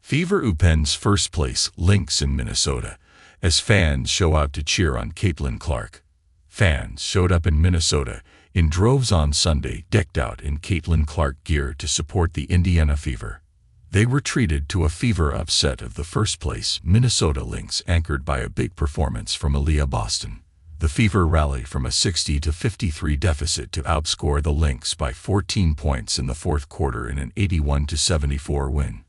Fever upends first place Lynx in Minnesota, as fans show out to cheer on Caitlin Clark. Fans showed up in Minnesota in droves on Sunday, decked out in Caitlin Clark gear to support the Indiana Fever. They were treated to a Fever upset of the first-place Minnesota Lynx, anchored by a big performance from Aliyah Boston. The Fever rallied from a 60-53 deficit to outscore the Lynx by 14 points in the fourth quarter in an 81-74 win.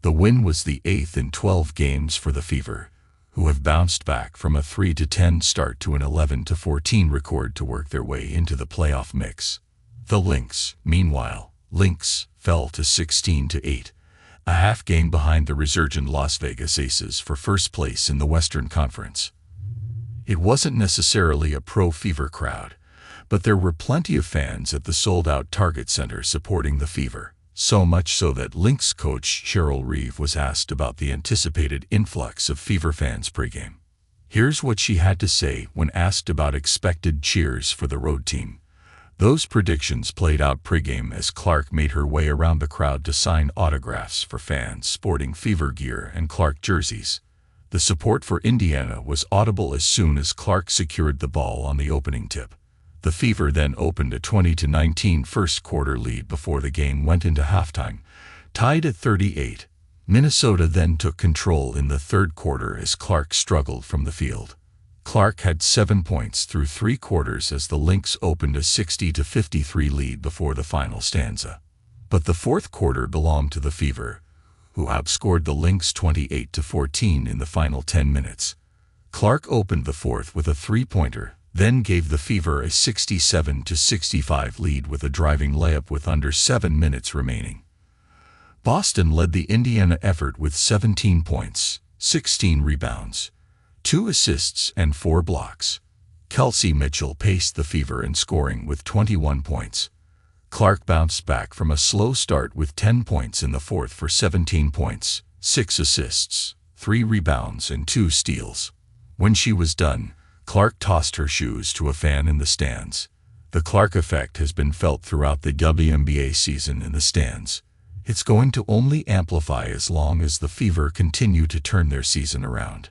The win was the 8th in 12 games for the Fever, who have bounced back from a 3-10 start to an 11-14 record to work their way into the playoff mix. The Lynx, meanwhile, fell to 16-8, a half game behind the resurgent Las Vegas Aces for first place in the Western Conference. It wasn't necessarily a pro-Fever crowd, but there were plenty of fans at the sold-out Target Center supporting the Fever, so much so that Lynx coach Cheryl Reeve was asked about the anticipated influx of Fever fans pregame. Here's what she had to say when asked about expected cheers for the road team. Those predictions played out pregame as Clark made her way around the crowd to sign autographs for fans sporting Fever gear and Clark jerseys. The support for Indiana was audible as soon as Clark secured the ball on the opening tip. The Fever then opened a 20-19 first-quarter lead before the game went into halftime, tied at 38. Minnesota then took control in the third quarter as Clark struggled from the field. Clark had 7 points through 3 quarters as the Lynx opened a 60-53 lead before the final stanza. But the fourth quarter belonged to the Fever, who outscored the Lynx 28-14 in the final 10 minutes. Clark opened the fourth with a three-pointer, then gave the Fever a 67-65 lead with a driving layup with under 7 minutes remaining. Boston led the Indiana effort with 17 points, 16 rebounds, 2 assists and 4 blocks. Kelsey Mitchell paced the Fever in scoring with 21 points. Clark bounced back from a slow start with 10 points in the fourth for 17 points, 6 assists, 3 rebounds and 2 steals. When she was done, Clark tossed her shoes to a fan in the stands. The Clark effect has been felt throughout the WNBA season in the stands. It's going to only amplify as long as the Fever continue to turn their season around.